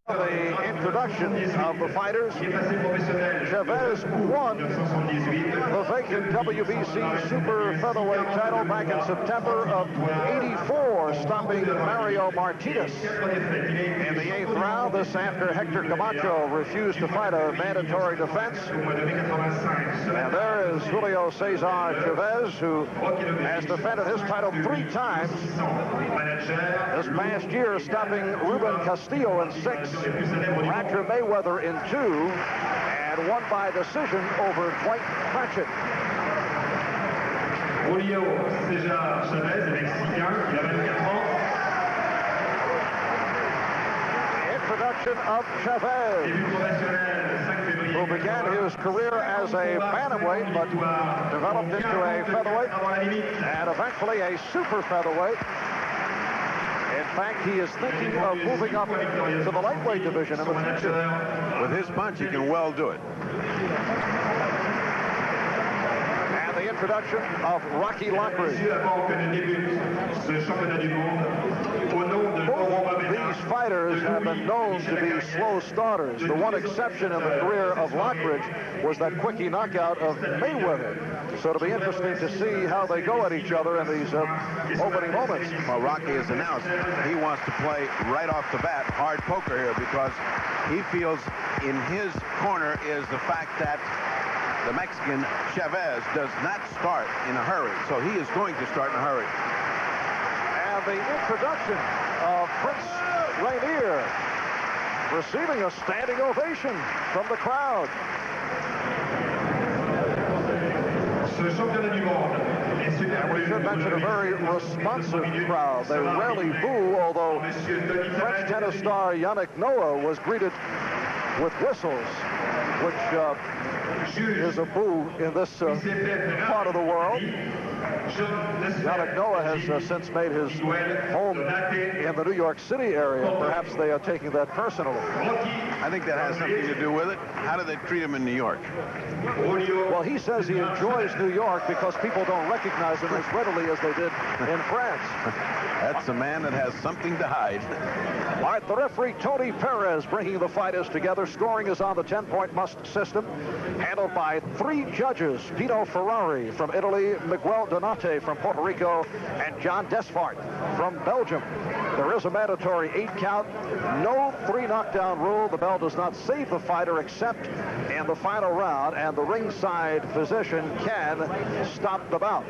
The introduction of the fighters. Chavez won the vacant WBC Super Featherweight title back in September of '84, stopping Mario Martinez in the 8th round. This after Hector Camacho refused to fight a mandatory defense. And there is Julio Cesar Chavez, who has defended his title 3 times. This past year, stopping Ruben Castillo in 6, Roger Mayweather in 2, and won by decision over Dwight Pratchett. Julio Cesar Chavez, le Mexicain, il a 24 ans. Introduction of Chavez, who began his career as a bantamweight, but developed into a featherweight, and eventually a super featherweight. In fact, he is thinking of moving up to the lightweight division in the future. With his punch, he can well do it. And the introduction of Rocky Lockridge. These fighters have been known to be slow starters. The one exception in the career of Lockridge was that quickie knockout of Mayweather. So it'll be interesting to see how they go at each other in these opening moments. Well, Rocky has announced he wants to play right off the bat hard poker here, because he feels in his corner is the fact that the Mexican Chavez does not start in a hurry. So he is going to start in a hurry. And the introduction of Prince Rainier, receiving a standing ovation from the crowd. And we should mention a very responsive crowd. They rarely boo, although French tennis star Yannick Noah was greeted with whistles, which is a boo in this part of the world. Yannick Noah has since made his home in the New York City area. Perhaps they are taking that personally. I think that has something to do with it. How do they treat him in New York? Well, he says he enjoys New York because people don't recognize him as readily as they did in France. That's a man that has something to hide. All right, the referee, Tony Perez, bringing the fighters together. Scoring is on the 10-point must system, handled by 3 judges: Pino Ferrari from Italy, Miguel Donate from Puerto Rico, and John Desfart from Belgium. There is a mandatory 8-count, no 3 knockdown rule. The bell does not save the fighter except in the final round, and the ringside physician can stop the bout.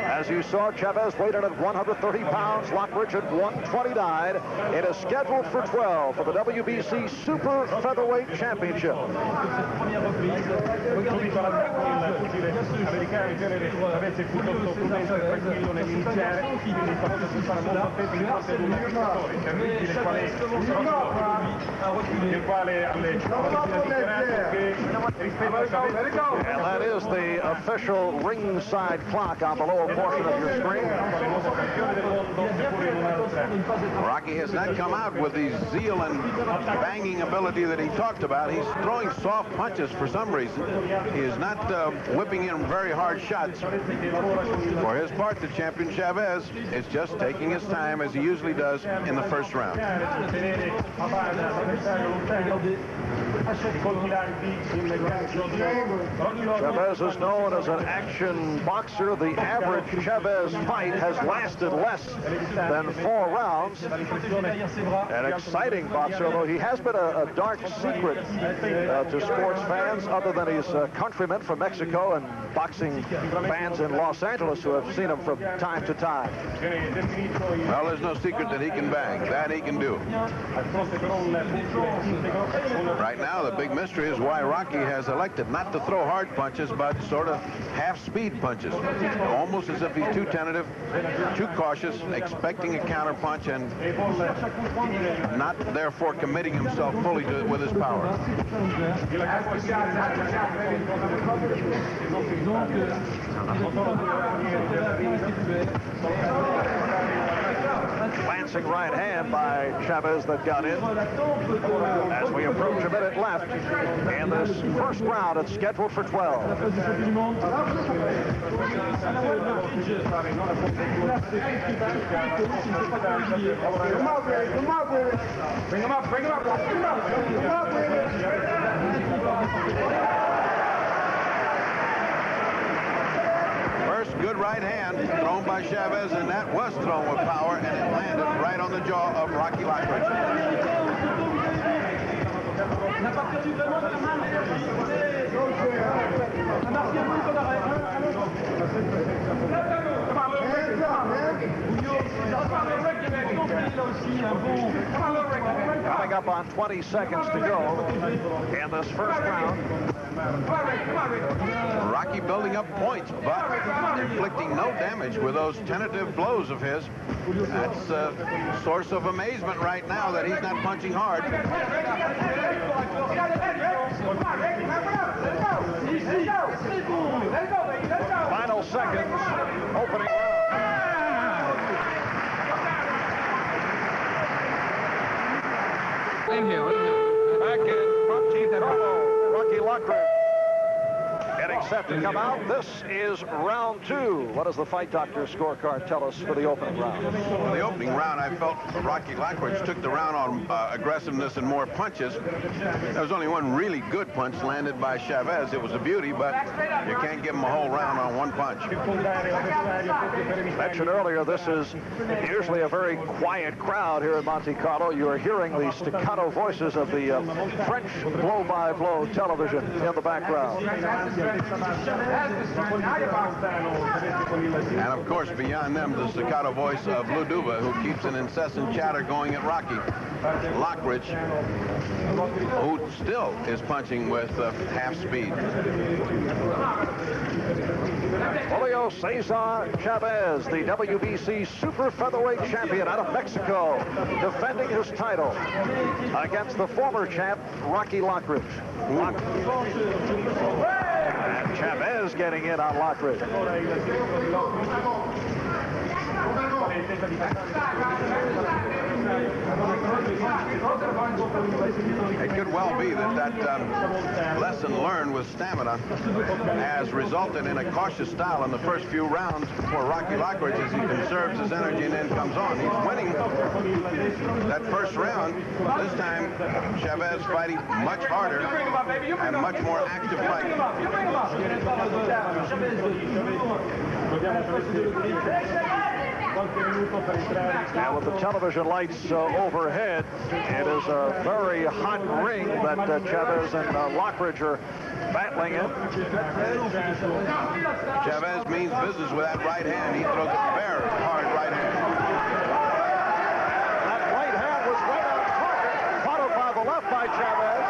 As you saw, Chavez weighed in at 130 pounds, Lockridge at 129. It is scheduled for 12 for the WBC Super Featherweight Championship. And that is the official ringside clock on the lower portion of your screen. Rocky has not come out with the zeal and banging ability that he talked about. He's throwing soft punches for some reason. He is not whipping in very hard shots. For his part, the champion Chavez is just taking his time, as he usually does in the first round. Chavez is known as an action boxer. The average Chavez fight has lasted less than 4 rounds. An exciting boxer, although he has been a dark secret to sports fans, other than his countrymen from Mexico and boxing fans in Los Angeles who have seen him from time to time. Well, there's no secret that he can bang. That he can do. Right now, the big mystery is why Rocky has elected not to throw hard punches, but sort of half-speed punches. Almost as if he's too tentative, too cautious, expecting a counter punch, and not therefore committing himself fully to it with his power. Glancing right hand by Chavez that got in. As we approach a minute left in this first round, it's scheduled for 12. Bring him up, bring him up, bring him up, bring him up. First good right hand thrown by Chavez, and that was thrown with power, and it landed right on the jaw of Rocky Lockridge. Coming up on 20 seconds to go in this first round. Rocky building up points, but inflicting no damage with those tentative blows of his. That's a source of amazement right now that he's not punching hard. Final seconds, opening round. In here. Back in front, Chief Rocky Lockridge getting set to come out. This is round 2. What does the fight doctor scorecard tell us for the opening round? For the opening round, I felt Rocky Lockridge took the round on aggressiveness and more punches. There was only one really good punch landed by Chavez. It was a beauty, but you can't give him a whole round on one punch. Mentioned earlier, this is usually a very quiet crowd here in Monte Carlo. You are hearing the staccato voices of the French blow-by-blow television in the background. And of course, beyond them, the staccato voice of Luduva, who keeps an incessant chatter going at Rocky Lockridge, who still is punching with half speed. Julio Cesar Chavez, the WBC Super Featherweight champion out of Mexico, defending his title against the former champ, Rocky Lockridge. And Chavez getting in on Lockridge. It could well be that lesson learned with stamina has resulted in a cautious style in the first few rounds for Rocky Lockridge as he conserves his energy and then comes on. He's winning that first round. This time, Chavez fighting much harder and much more active fighting. Now with the television lights overhead, it is a very hot ring that Chavez and Lockridge are battling in. Chavez means business with that right hand. He throws a very hard right hand. That right hand was right on target, followed by the left by Chavez.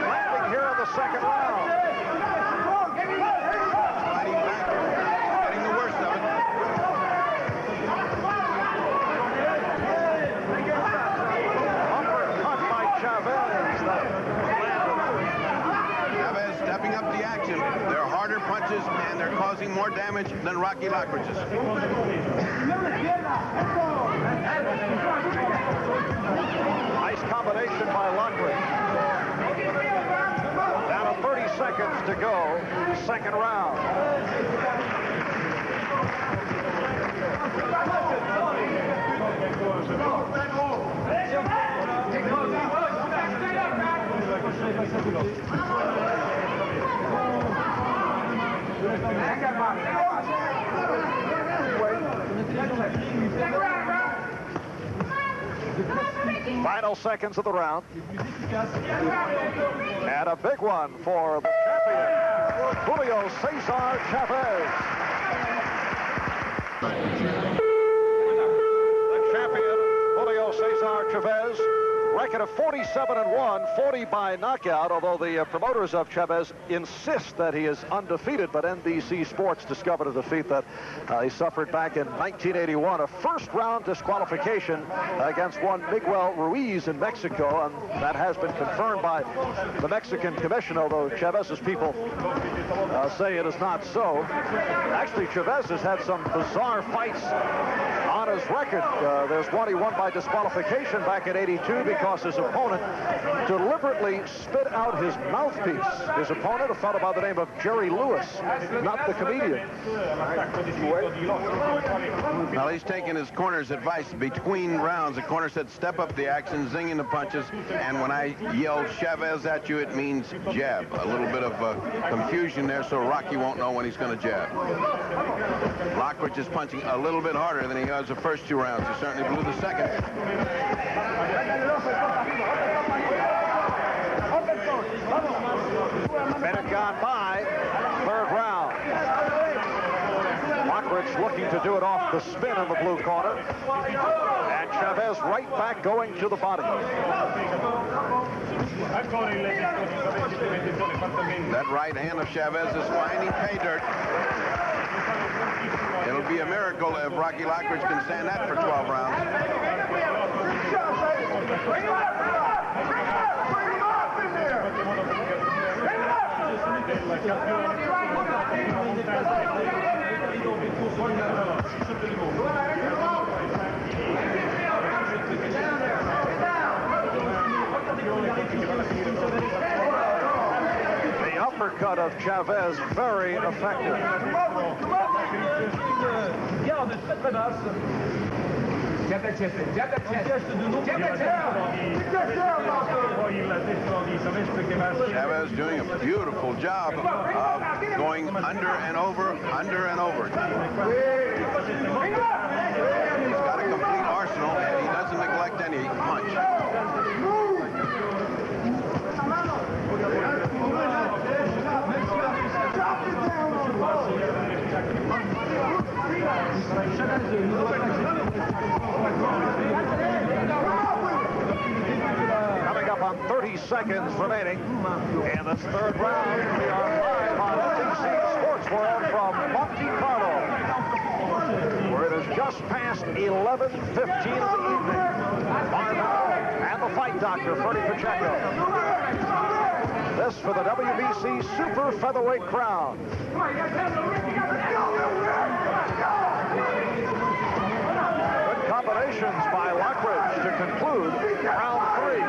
Landing here in the second round. Fighting back, getting the worst of it. Uppercut by Chavez. Chavez stepping up the action. They're harder punches, and they're causing more damage than Rocky Lockridge's. Nice combination by Lockridge. Down to 30 seconds to go, second round. Final seconds of the round. And a big one for the champion, Julio Cesar Chavez. The champion, Julio Cesar Chavez, record of 47-1, 40 by knockout, although the promoters of Chavez insist that he is undefeated, but NBC Sports discovered a defeat that he suffered back in 1981, a first-round disqualification against one Miguel Ruiz in Mexico, and that has been confirmed by the Mexican commission, although Chavez's people say it is not so. Actually, Chavez has had some bizarre fights on his record. There's one he won by disqualification back in '82 because because his opponent deliberately spit out his mouthpiece. His opponent, a fellow by the name of Jerry Lewis, not the comedian. Well, he's taking his corner's advice between rounds. The corner said, step up the action, zinging the punches, and when I yell Chavez at you, it means jab. A little bit of confusion there, so Rocky won't know when he's going to jab. Lockridge is punching a little bit harder than he was the first 2 rounds. He certainly blew the second. Minute gone by, 3rd round. Lockridge looking to do it off the spin in the blue corner. And Chavez right back going to the body. That right hand of Chavez is finding pay dirt. It'll be a miracle if Rocky Lockridge can stand that for 12 rounds. The uppercut of Chavez, very effective. Chavez doing a beautiful job of going under and over, under and over. He's got a complete arsenal, and he doesn't neglect any punch. Coming up on 30 seconds remaining in this 3rd round. We are live on NBC Sports World from Monte Carlo, where it is just past 11:15 of the evening. Marvell and the fight doctor, Freddie Pacheco. This for the WBC Super Featherweight crown. Good combinations by Lockridge to conclude round 3.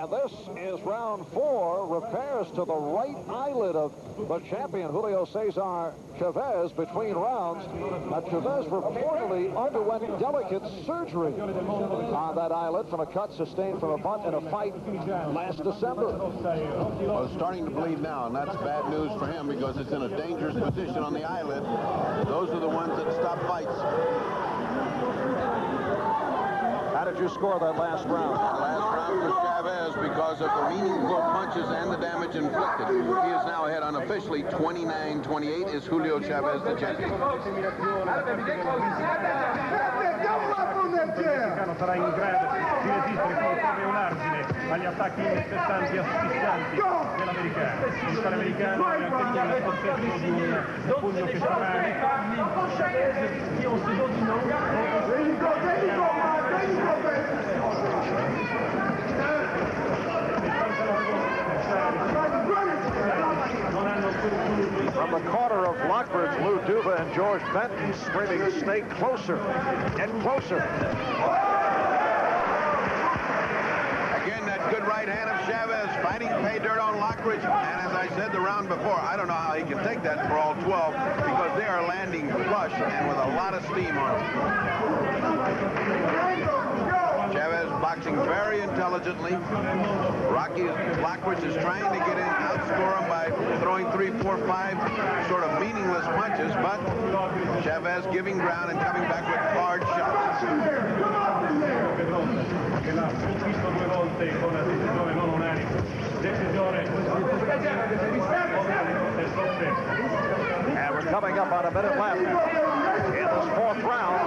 And this is round 4. Repairs to the right eyelid of the champion, Julio Cesar Chavez, between rounds. Chavez reportedly underwent delicate surgery on that eyelid from a cut sustained from a bunt in a fight last December. Well, it's starting to bleed now, and that's bad news for him because it's in a dangerous position on the eyelid. Those are the ones that stop fights. How did you score that last round? Last round for Chavez because of the meaningful punches and the damage inflicted. He is now ahead unofficially 29-28 is Julio Chavez, the champion. Sarà in grado di resistere come un argine agli attacchi incessanti e asfissianti dell'americano. Il tale americano è anche lui nel possesso di un pugno che stramane. From the corner of Lockridge, Lou Duva and George Benton screaming, stay closer, get closer. Again, that good right hand of Chavez fighting pay dirt on Lockridge. And as I said the round before, I don't know how he can take that for all 12 because they are landing flush and with a lot of steam on them. Chavez boxing very intelligently. Lockridge is trying to get in, outscore him by throwing 3, 4, 5 sort of meaningless punches, but Chavez giving ground and coming back with hard shots. And we're coming up on a minute left in this 4th round.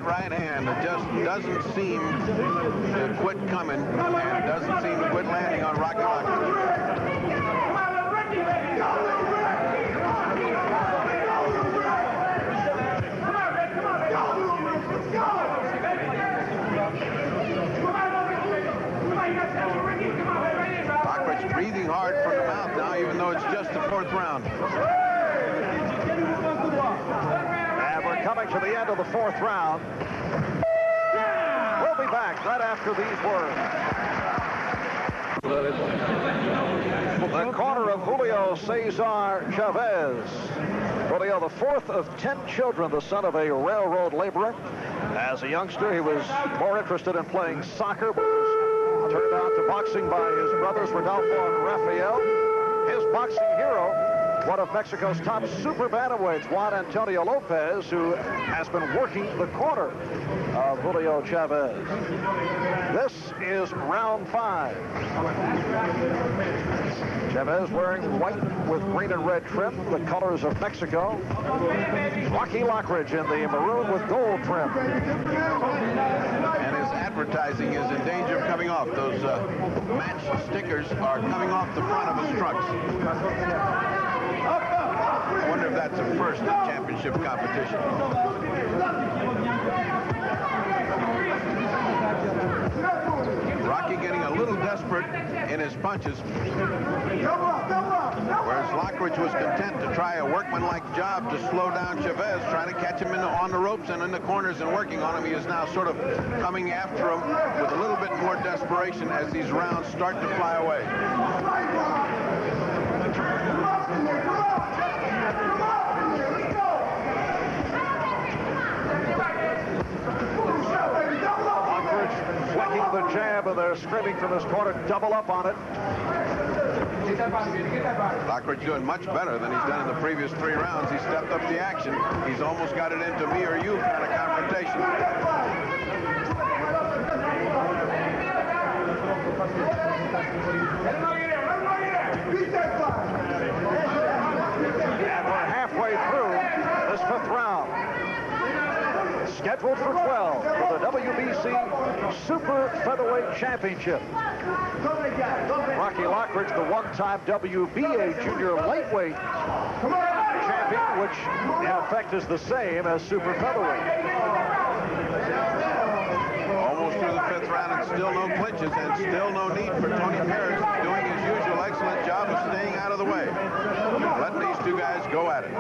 great right hand that just doesn't seem to quit coming and doesn't seem to quit landing on Rocky Lockridge. Lockridge breathing hard from the mouth now, even though it's just the 4th round. And we're coming to the end of the 4th round. We'll be back right after these words. The corner of Julio Cesar Chavez. Julio, the 4th of 10 children, the son of a railroad laborer. As a youngster, he was more interested in playing soccer, but was turned on to boxing by his brothers, Rodolfo and Rafael. His boxing hero, one of Mexico's top super bantamweights, Juan Antonio Lopez, who has been working the corner of Julio Chavez. This is round 5. Chavez wearing white with green and red trim, the colors of Mexico. Rocky Lockridge in the maroon with gold trim. And his advertising is in danger of coming off. Those match stickers are coming off the front of his trucks. I wonder if that's a first in championship competition. Rocky getting a little desperate in his punches, whereas Lockridge was content to try a workmanlike job to slow down Chavez, trying to catch him on the ropes and in the corners and working on him. He is now sort of coming after him with a little bit more desperation as these rounds start to fly away. Flicking the jab, and they're screaming from his corner, double up on it. Lockridge doing much better than he's done in the previous 3 rounds. He stepped up the action. He's almost got it into me or you kind of confrontation. And we're halfway through this 5th round. Scheduled for 12 for the WBC Super Featherweight Championship. Rocky Lockridge, the one-time WBA Junior Lightweight champion, which in effect is the same as Super Featherweight. Almost through the 5th round and still no clinches and still no need for Tony Perez doing his usual excellent job of staying out of the way. Letting these 2 guys go at it.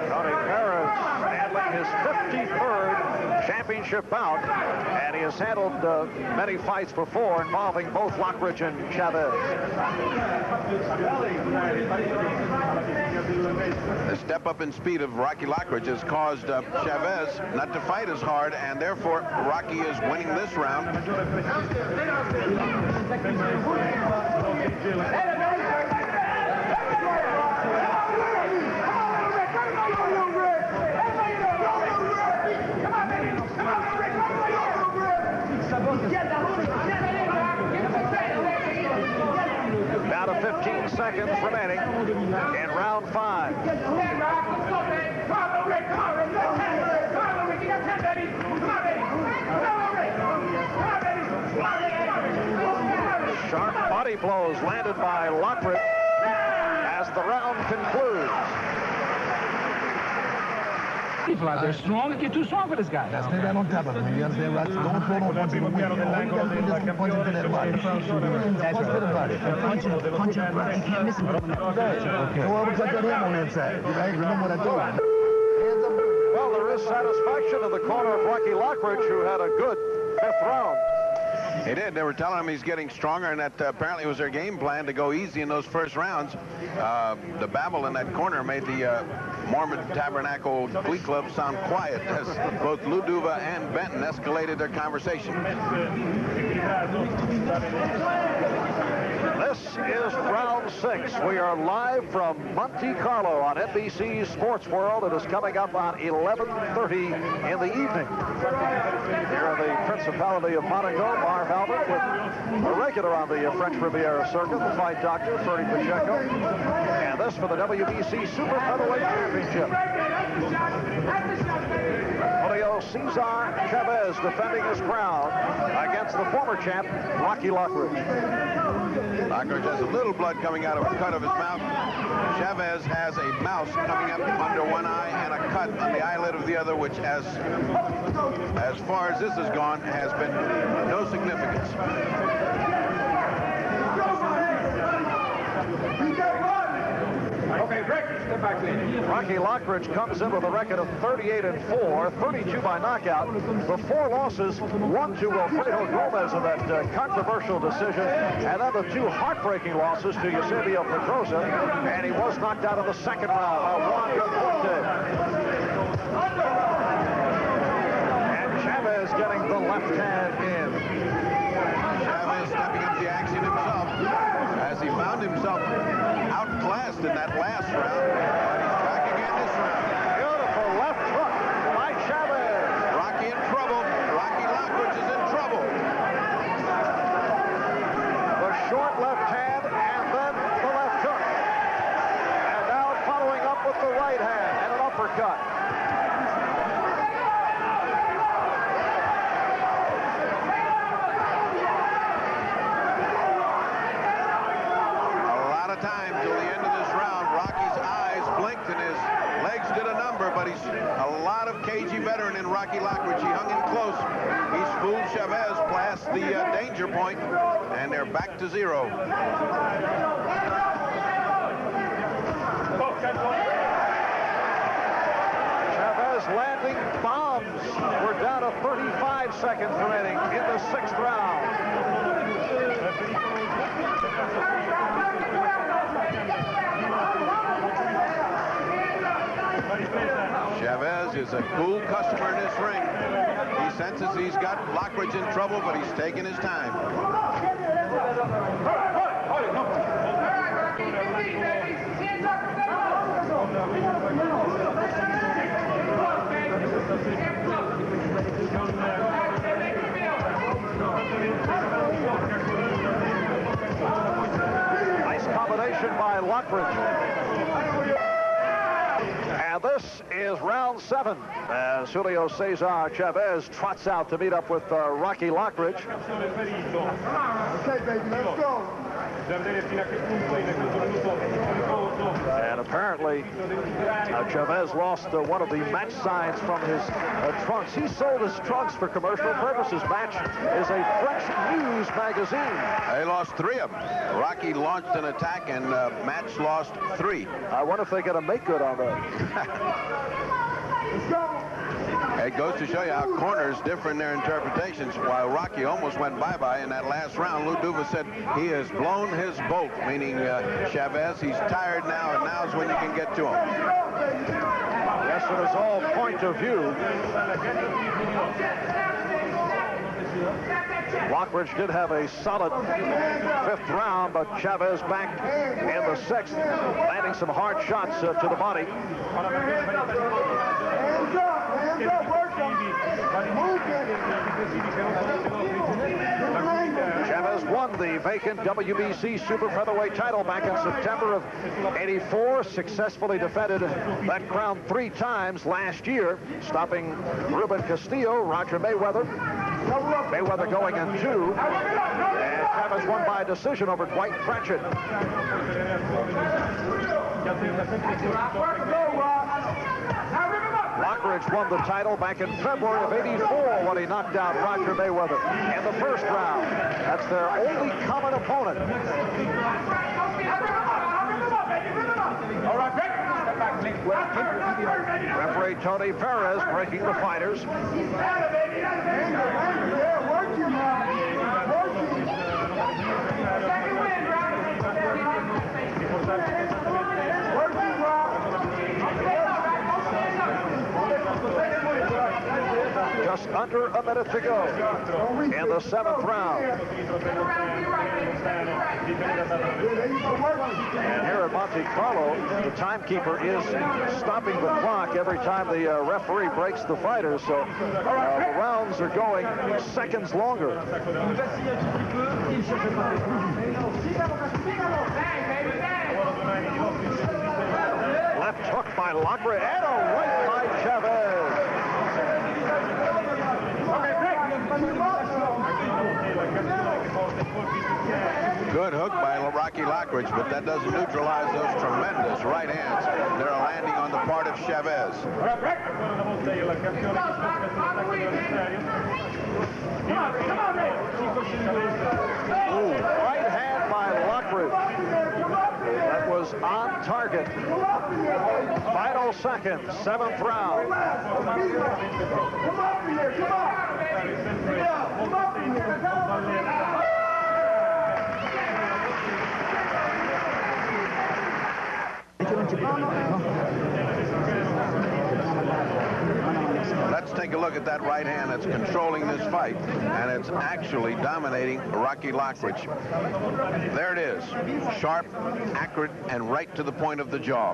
Tony Perez handling his 53rd championship bout, and he has handled many fights before involving both Lockridge and Chavez. The step up in speed of Rocky Lockridge has caused Chavez not to fight as hard, and therefore Rocky is winning this round. Down to 15 seconds remaining in round 5. Sharp body blows landed by Lockridge as the round concludes. They're strong. You're too strong for this guy. Stay right on top of him. You understand? Right? Don't throw no punches. Punch into that body. That's right. Punch him right. You can't miss him. Okay. Go over and cut that hand on that side. Right? Remember what I told you. Well, there is satisfaction in the corner of Rocky Lockridge, who had a good 5th round. He did. They were telling him he's getting stronger, and that apparently was their game plan to go easy in those first rounds. The babble in that corner made the Mormon Tabernacle Glee Club sound quiet as both Luduva and Benton escalated their conversation. This is round 6. We are live from Monte Carlo on NBC Sports World. It is coming up on 11:30 in the evening. Here in the Principality of Monaco, Marv Albert with a regular on the French Riviera circuit, the fight doctor, Ferdy Pacheco. And this for the WBC Super Featherweight Championship. Cesar Chavez defending his crown against the former champ, Rocky Lockridge. Lockridge has a little blood coming out of a cut of his mouth. Chavez has a mouse coming up under one eye and a cut on the eyelid of the other, which, as far as this has gone, has been no significance. Okay, Rick, step back, please. Rocky Lockridge comes in with a record of 38-4, 32 by knockout. The 4 losses, 1 to Wilfredo Gomez in that controversial decision, and then the 2 heartbreaking losses to Eusebio Pedrosa, and he was knocked out in the second round by Juan Forte. And Chavez getting the left hand in. Chavez stepping up the action himself as he found himself outclassed in that last round, but he's back again this round. Beautiful left hook by Chavez. Rocky in trouble. Rocky Lockridge is in trouble. The short left hand and then the left hook. And now following up with the right hand and an uppercut. Time till the end of this round. Rocky's eyes blinked and his legs did a number, but he's a lot of cagey veteran in Rocky Lockridge. He hung in close. He spooled Chavez past the danger point, and they're back to 0. Chavez landing bombs. We're down to 35 seconds remaining in the 6th round. Chavez is a cool customer in this ring. He senses he's got Lockridge in trouble, but he's taking his time. Nice combination by Lockridge. And this is round 7 as Julio Cesar Chavez trots out to meet up with Rocky Lockridge. Okay, baby, let's go. And apparently, Chavez lost one of the match signs from his trunks. He sold his trunks for commercial purposes. Match is a French news magazine. They lost 3 of them. Rocky launched an attack, and Match lost 3. I wonder if they get a make good on that. Let's go. It goes to show you how corners differ in their interpretations. While Rocky almost went bye-bye in that last round, Lou Duva said he has blown his bolt, meaning Chavez. He's tired now, and now's when you can get to him. Yes, it is all point of view. Lockridge did have a solid 5th round, but Chavez back in the 6th, landing some hard shots to the body. Hands up, work them. Chavez won the vacant WBC Super Featherweight title back in September of '84. Successfully defended that crown 3 times last year, stopping Ruben Castillo, Roger Mayweather. Mayweather going in 2. And Chavez won by decision over Dwight Pratchett. Lockridge won the title back in February of '84 when he knocked out Roger Mayweather in the 1st round. That's their only common opponent. All right, Rick, step back, please. Referee Tony Perez breaking the fighters. Yeah, work you, man. Work you. Work you, Rob. Just under a minute to go in the 7th round. And here at Monte Carlo, the timekeeper is stopping the clock every time the referee breaks the fighters. So the rounds are going seconds longer. Left hook by Lockridge and a right by Chavez. Good hook by Rocky Lockridge, but that doesn't neutralize those tremendous right hands that are landing on the part of Chavez. Ooh, right hand by Lockridge. That was on target. Final seconds, 7th round. Let's take a look at that right hand that's controlling this fight, and it's actually dominating Rocky Lockridge. There it is, sharp, accurate, and right to the point of the jaw.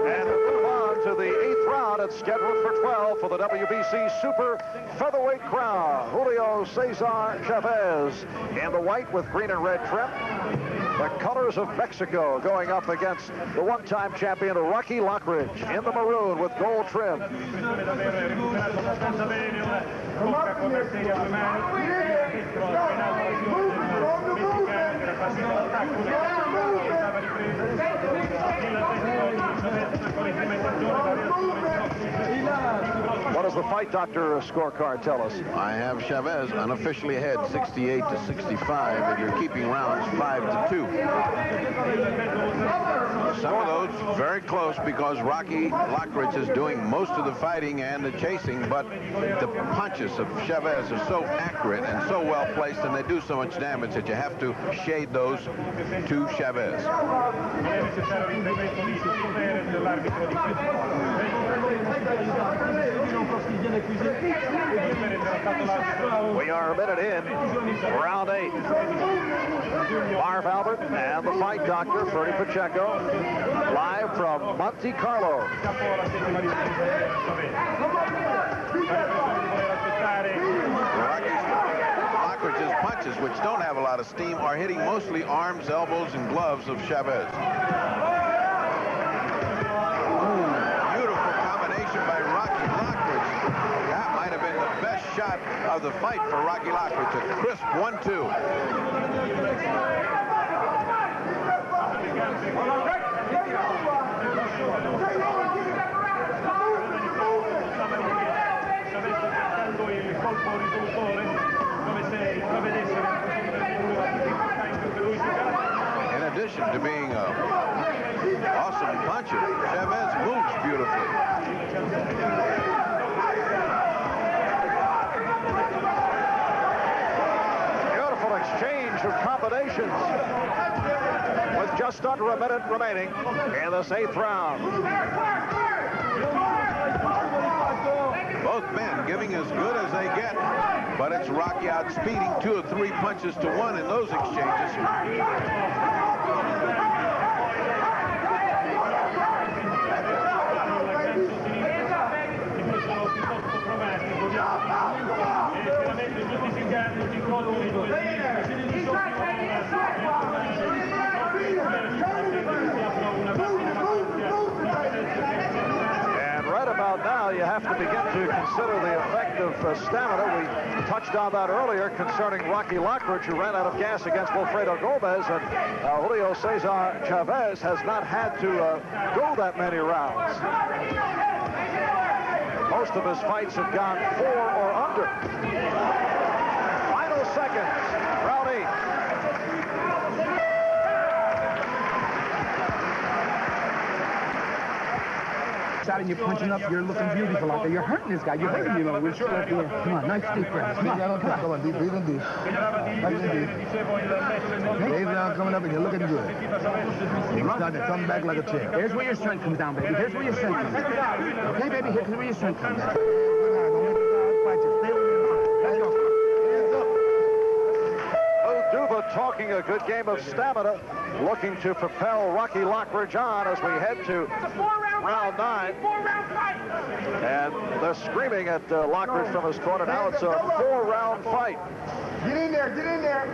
And we'll move on to the 8th round. It's scheduled for 12 for the WBC Super Featherweight crown. Julio Cesar Chavez in the white with green and red trim. The colors of Mexico going up against the one-time champion Rocky Lockridge in the maroon with gold trim. What does the fight doctor scorecard tell us? I have Chavez unofficially ahead 68-65, and you're keeping rounds 5-2. Some of those very close because Rocky Lockridge is doing most of the fighting and the chasing, but the punches of Chavez are so accurate and so well placed, and they do so much damage that you have to shade those to Chavez. We are a minute in, round 8. Marv Albert and the fight doctor, Ferdy Pacheco, live from Monte Carlo. Lockridge's punches, which don't have a lot of steam, are hitting mostly arms, elbows, and gloves of Chavez. Shot of the fight for Rocky Lockridge, a crisp 1-2. In addition to being an awesome puncher, Chavez moves beautifully. Exchange of combinations with just under a minute remaining in this 8th round. Both men giving as good as they get, but it's Rocky outspeeding 2 or 3 punches to 1 in those exchanges. And right about now, you have to begin to consider the effect of stamina. We touched on that earlier concerning Rocky Lockridge, who ran out of gas against Wilfredo Gomez, and Julio Cesar Chavez has not had to go that many rounds. Most of his fights have gone 4 or under. Final seconds, round 8. And you're punching up, you're looking beautiful out there. You're hurting this guy. You're hurting him. We're sure. Come on, nice deep breath. Come on, come on, deep, breathe in deep. Nice and deep. 8th round coming up and you're looking good. You're starting to come back like a chair. Here's where your strength comes down, baby. Here's where your strength comes down. Okay, baby, here's where your strength comes down. Talking a good game of stamina, looking to propel Rocky Lockridge on as we head to round 9. And they're screaming at Lockridge from his corner. Now it's a 4-round fight. Get in there, get in there.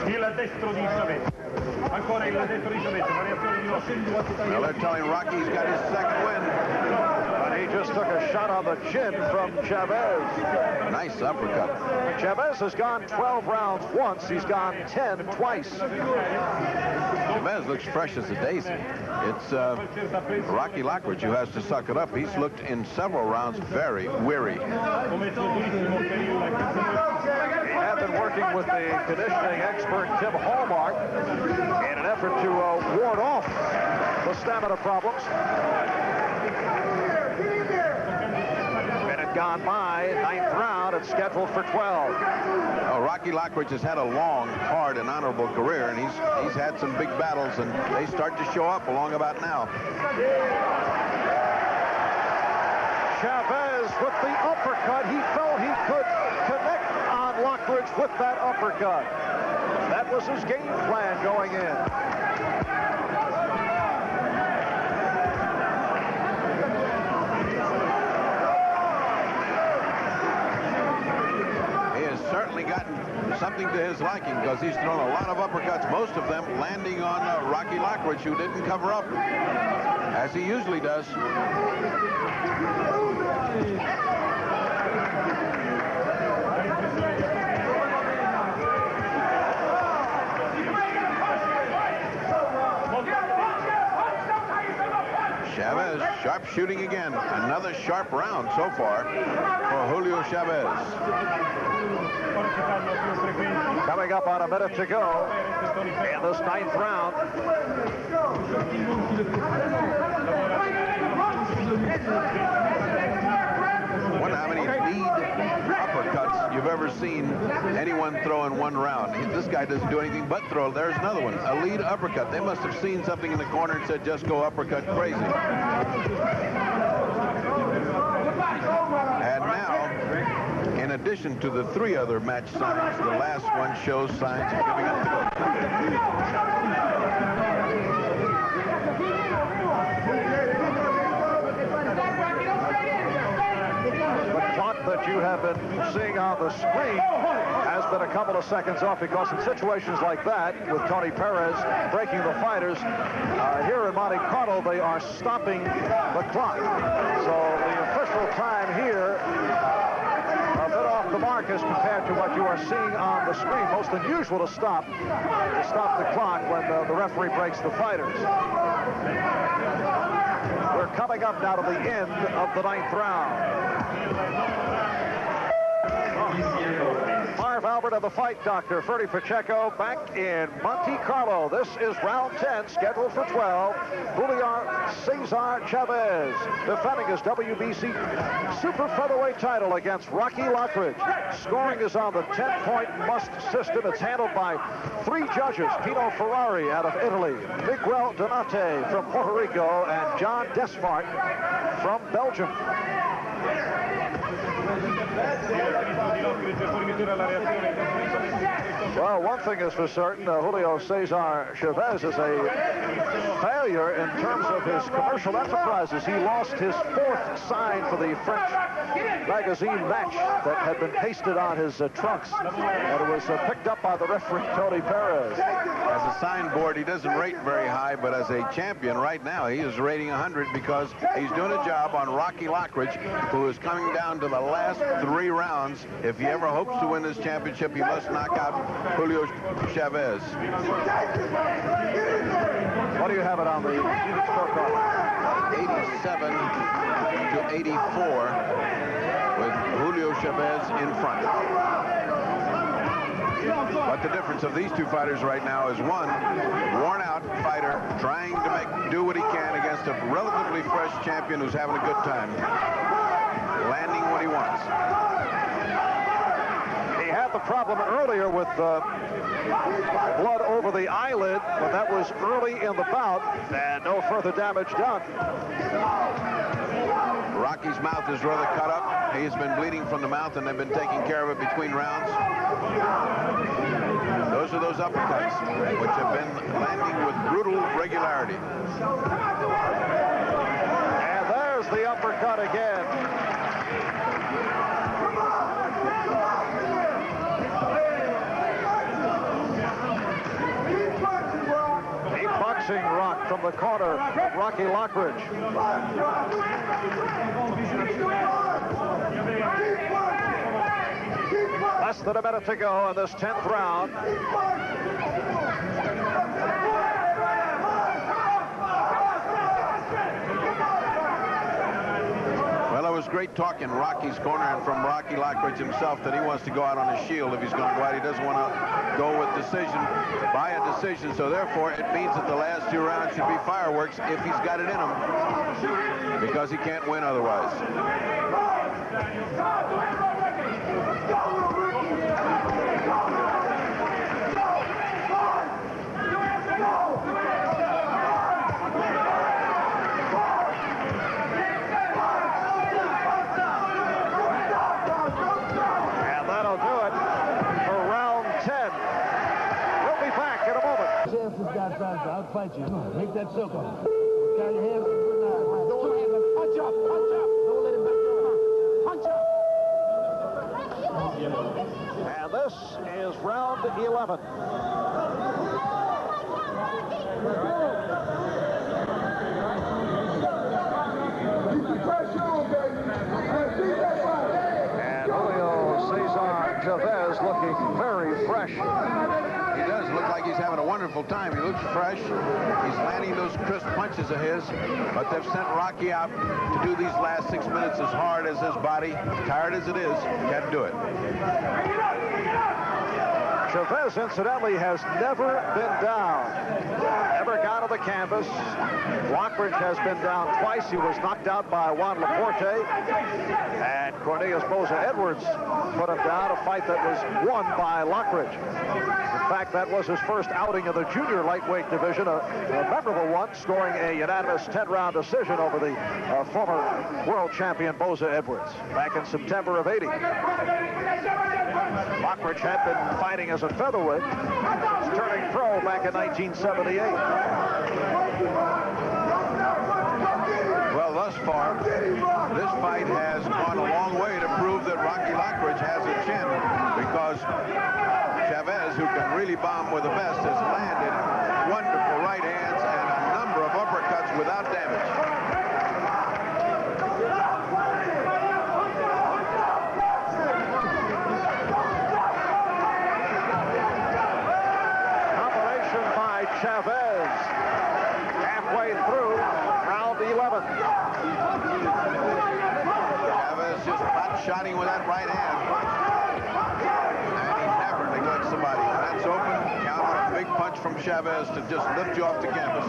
Il destro di Chavez. Ancora il destro di Chavez. Variazione di Well, they're telling Rocky he's got his second win. But he just took a shot on the chin from Chavez. Nice uppercut. Chavez has gone 12 rounds once. He's gone 10 twice. Chavez looks fresh as a daisy. It's Rocky Lockridge who has to suck it up. He's looked in several rounds very weary. He had been working with the conditioning expert Tim Hallmark in an effort to ward off the stamina problems. Minute gone by, 9th round. It's scheduled for 12. Rocky Lockridge has had a long, hard, and honorable career, and he's had some big battles, and they start to show up along about now. Chavez with the uppercut. He felt he could connect on Lockridge with that uppercut. That was his game plan going in. Certainly gotten something to his liking because he's thrown a lot of uppercuts, most of them landing on Rocky Lockridge, who didn't cover up, as he usually does. Chavez, sharp shooting again. Another sharp round so far for Julio Chavez. Coming up on a minute to go in this 9th round. I wonder how many lead uppercuts you've ever seen anyone throw in one round. This guy doesn't do anything but throw. There's another one, a lead uppercut. They must have seen something in the corner and said, just go uppercut crazy. And now, in addition to the 3 other match signs, the last one shows signs of giving up the goal. The clock that you have been seeing on the screen has been a couple of seconds off because in situations like that, with Tony Perez breaking the fighters, here in Monte Carlo, they are stopping the clock. So the official time here, a bit off the mark as compared to what you are seeing on the screen. Most unusual to stop the clock when the referee breaks the fighters. We're coming up now to the end of the 9th round. Marv Albert of the Fight Doctor, Ferdy Pacheco, back in Monte Carlo. This is round 10, scheduled for 12. Julio Cesar Chavez defending his WBC Super Featherweight title against Rocky Lockridge. Scoring is on the 10-point must system. It's handled by 3 judges, Pino Ferrari out of Italy, Miguel Donate from Puerto Rico, and John Desmart from Belgium. Well, one thing is for certain, Julio Cesar Chavez is a failure in terms of his commercial enterprises. He lost his 4th sign for the French magazine Match that had been pasted on his trunks, and it was picked up by the referee, Tony Perez. As a signboard, he doesn't rate very high, but as a champion right now, he is rating 100 because he's doing a job on Rocky Lockridge, who is coming down to the last 3 rounds. If he ever hopes to win this championship, he must knock out Julio Chavez. What do you have it on the scorecard? 87 to 84 with Julio Chavez in front. But the difference of these 2 fighters right now is one worn-out fighter trying to do what he can against a relatively fresh champion who's having a good time, landing what he wants. He had the problem earlier with blood over the eyelid, but that was early in the bout, and no further damage done. Rocky's mouth is rather cut up. He's been bleeding from the mouth, and they've been taking care of it between rounds. Those are those uppercuts, which have been landing with brutal regularity. And there's the uppercut again. Boxing rock from from the corner of Rocky Lockridge. Less than a minute to go in this 10th round. Well, it was great talk in Rocky's corner and from Rocky Lockridge himself that he wants to go out on his shield if he's going to go out. He doesn't want to go with decision, by a decision. So therefore, it means that the last 2 rounds should be fireworks if he's got it in him, because he can't win otherwise. I'll fight you. Make that circle. Carry your hands up. Don't let him punch up. Punch up. Don't let him back up. Punch up. And this is round 11. And Julio Cesar Chavez looking very fresh. He does look like he's having a wonderful time. He looks fresh. He's landing those crisp punches of his, but they've sent Rocky out to do these last 6 minutes as hard as his body, tired as it is, can't do it. Chavez, incidentally, has never been down. Never got on the canvas. Lockridge has been down twice. He was knocked out by Juan Laporte. And Cornelius Boza Edwards put him down, a fight that was won by Lockridge. In fact, that was his first outing in the junior lightweight division, a memorable one, scoring a unanimous 10-round decision over the former world champion Boza Edwards back in September of '80. Lockridge had been fighting as a featherweight. He was turning pro back in 1978. Well, thus far, this fight has gone a long way to prove that Rocky Lockridge has a chin, because Chavez, who can really bomb with the best, has landed wonderful right hands and a number of uppercuts without damage. Combination by Chavez. Halfway through round 11. Chavez just pot-shotting with that right hand. And he never neglects somebody. When that's open, count on a big punch from Chavez to just lift you off the canvas.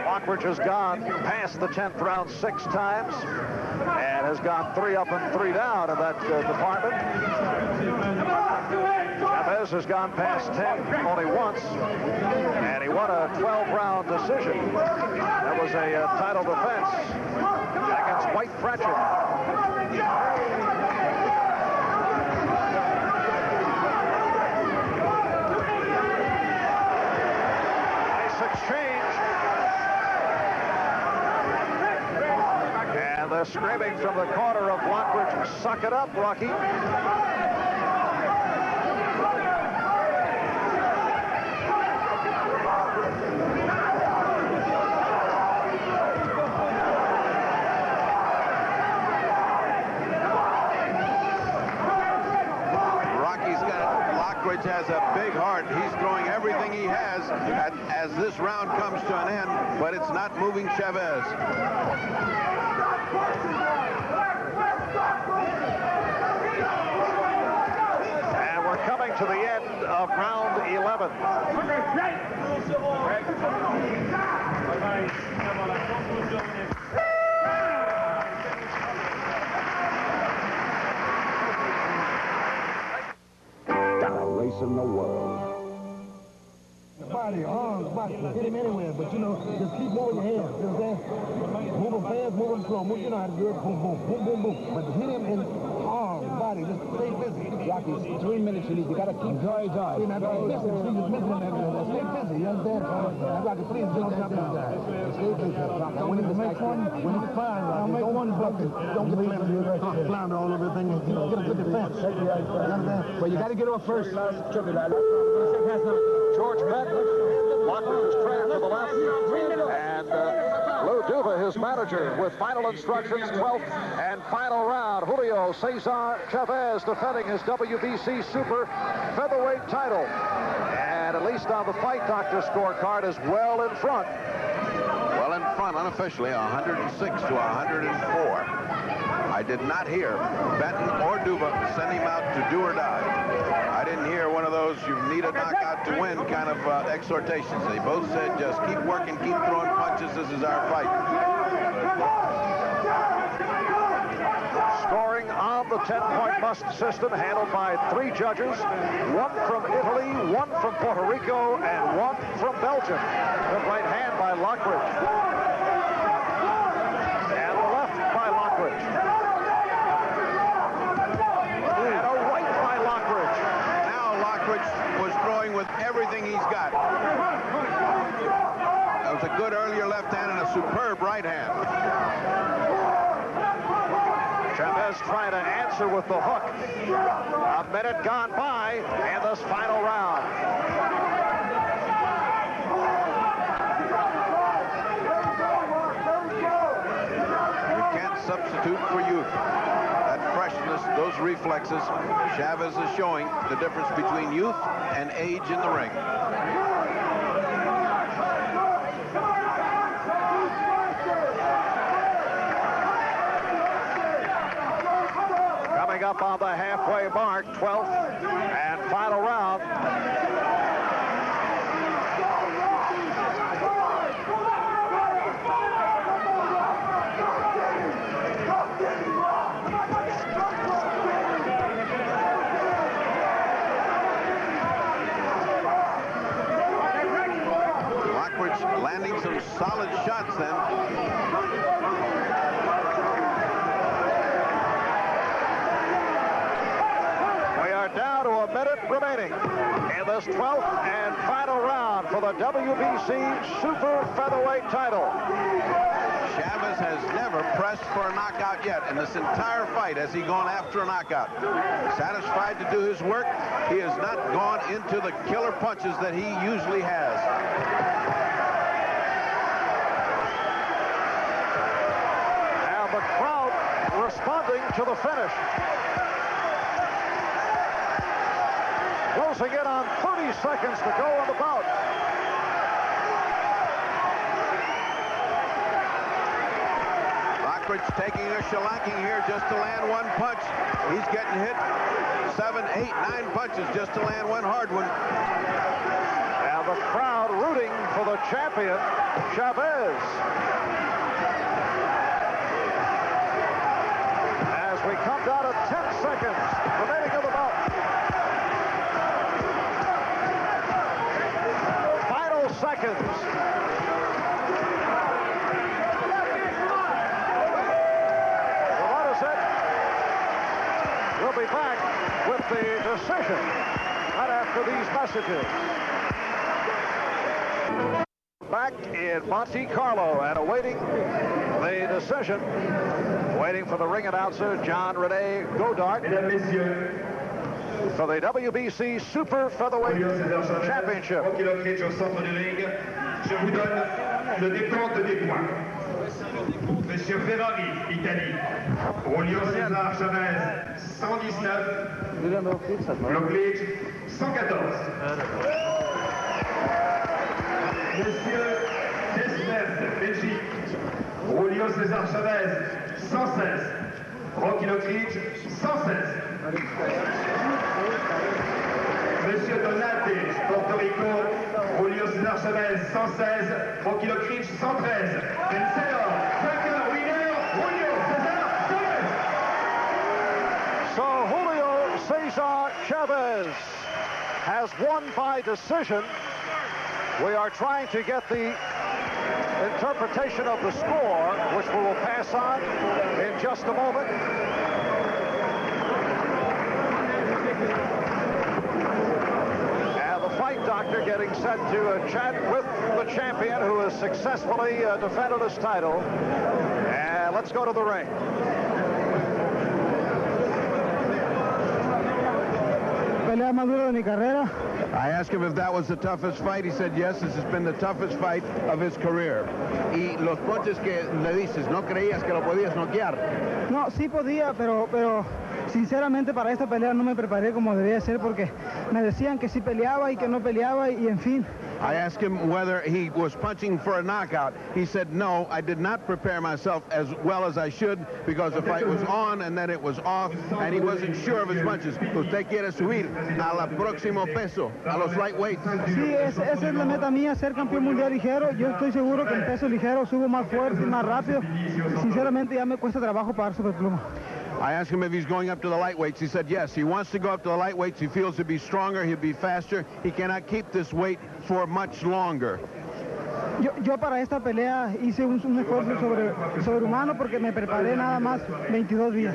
Lockridge has gone past the 10th round 6 times and has gone 3 up and 3 down in that department. Chavez has gone past 10 only once, and he won a 12-round decision. That was a title defense against White Fratcher. Nice exchange. And the screaming from the corner of Lockridge, suck it up, Rocky. Lockridge has a big heart. He's throwing everything he has as this round comes to an end, but it's not moving Chavez. And we're coming to the end of round 11. Got a race in the world. Body, arms, body. try. Hit him anywhere, but you know, just keep moving your hands. You know what I'm saying? Move them fast, move them slow. Move, you know how to do it. Boom, boom, boom, boom, boom. But hit him in arm, body. Just stay busy. Rocky, 3 minutes you need. You got to keep dry. Stay busy. Stay busy. You understand? Rocky, please don't jump down. Stay busy. When it's make one, when it's fine, Rocky, don't one bucket. Don't get a flounder all over everything. Get a good defense. You understand? But you got to get off first. George Beck, Lockridge's trainer to the left, and Lou Duva, his manager, with final instructions, 12th and final round. Julio Cesar Chavez defending his WBC Super Featherweight title. And at least on the fight doctor scorecard is well in front. Well in front, unofficially, 106 to 104. I did not hear Benton or Duva send him out to do or die. I didn't hear one of those you need a knockout to win kind of exhortations. They both said just keep working, keep throwing punches. This is our fight. Scoring on the 10-point must system, handled by 3 judges, 1 from Italy, 1 from Puerto Rico, and 1 from Belgium. The right hand by Lockridge. And the left by Lockridge. And a right by Lockridge. Now Lockridge was throwing with everything he's got. That was a good earlier left hand and a superb right hand. Chavez trying to answer with the hook. A minute gone by in this final round. You can't substitute for youth. That freshness, those reflexes, Chavez is showing the difference between youth and age in the ring. Coming up on the halfway mark, 12th and final round. Lockridge landing some solid shots then. Down to a minute remaining in this 12th and final round for the WBC Super Featherweight title. Chavez has never pressed for a knockout yet. In this entire fight has he gone after a knockout. Satisfied to do his work, he has not gone into the killer punches that he usually has. And the crowd responding to the finish. Closing in on 30 seconds to go on the bout. Lockridge taking a shellacking here just to land one punch. He's getting hit 7, 8, 9 punches just to land one hard one. And the crowd rooting for the champion, Chavez. As we come down to 10 seconds remaining in the bout. Seconds. Well, that is it. We'll be back with the decision right after these messages. Back in Monte Carlo and awaiting the decision. Waiting for the ring announcer, John Rene Godard, for the WBC Super Featherweight Championship. Lockridge au centre du ring. Je vous donne le décompte des points. Monsieur Ferrari, Italie. Julio Cesar Chavez, 119. Lockridge, 114. Monsieur Stade, Belgique. Julio Cesar Chavez, 116. Lockridge, 116. Monsieur Donate, Porto Rico, Julio Cesar Chavez, 116, Lockridge, 113. Vencedor, vainqueur, winner, Julio Cesar Chavez. So Julio Cesar Chavez has won by decision We are trying to get the interpretation of the score, which we will pass on in just a moment. And the fight doctor getting set to chat with the champion who has successfully defended his title. And let's go to the ring. Pelea más dura de mi carrera. I asked him if that was the toughest fight. He said, yes, this has been the toughest fight of his career. Y los punches que le dices, ¿no creías que lo podías noquear? No, sí podía, pero sinceramente para esta pelea no me preparé como debía ser porque me decían que sí peleaba y que no peleaba y en fin. I asked him whether he was punching for a knockout. He said, no, I did not prepare myself as well as I should because the fight was on and then it was off and he wasn't sure of his punches. Usted quiere subir a la próximo peso, a los lightweights. Sí, esa es la meta mía, ser campeón mundial ligero. Yo estoy seguro que en peso ligero subo más fuerte y más rápido. Sinceramente ya me cuesta trabajo pagar superpluma. I asked him if he's going up to the lightweights. He said yes. He wants to go up to the lightweights. He feels he'll be stronger. He'll be faster. He cannot keep this weight for much longer. Yo para esta pelea hice un esfuerzo sobrehumano porque me preparé nada más 22 días.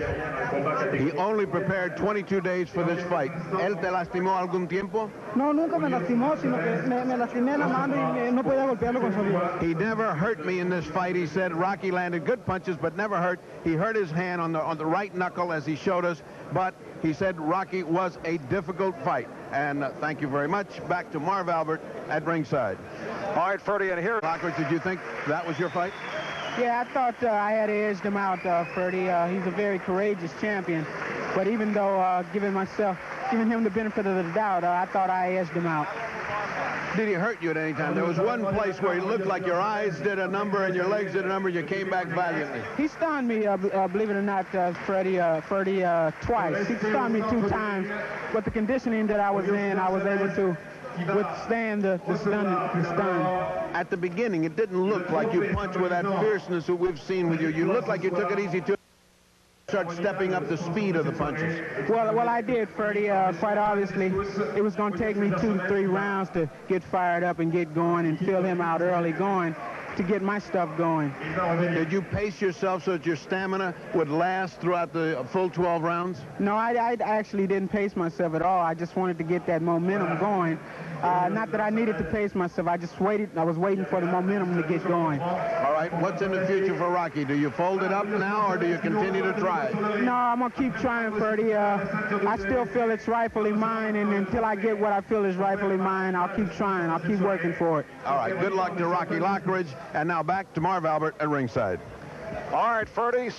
He only prepared 22 days for this fight. ¿Él te lastimó algún tiempo? No, nunca me lastimó, sino que me lastimé la mano y no podía golpearlo con solidez. He never hurt me in this fight. He said Rocky landed good punches, but never hurt. He hurt his hand on the right knuckle as he showed us, but he said Rocky was a difficult fight. And thank you very much. Back to Marv Albert at ringside. All right, Ferdy, and here. Lockridge, did you think that was your fight? Yeah, I thought I had edged him out, Ferdy. He's a very courageous champion. But even though giving him the benefit of the doubt, I thought I edged him out. Did he hurt you at any time? There was one place where he looked like your eyes did a number and your legs did a number and you came back valiantly. He stunned me, believe it or not, Ferdy, twice. He stunned me 2 times. But the conditioning that I was in, I was able to withstand the stun. At the beginning, it didn't look like you punched with that fierceness that we've seen with you. You looked like you took it easy to start stepping up the speed of the punches. Well, I did, Ferdy. Quite obviously, it was going to take me 2 to 3 rounds to get fired up and get going and fill him out early going to get my stuff going. Did you pace yourself so that your stamina would last throughout the full 12 rounds? No, I actually didn't pace myself at all. I just wanted to get that momentum going. Not that I needed to pace myself. I was waiting for the momentum to get going. All right, what's in the future for Rocky? Do you fold it up now or do you continue to try? No, I'm going to keep trying, Ferdy. I still feel it's rightfully mine, and until I get what I feel is rightfully mine, I'll keep trying. I'll keep working for it. All right, good luck to Rocky Lockridge. And now back to Marv Albert at ringside. All right, Ferdy.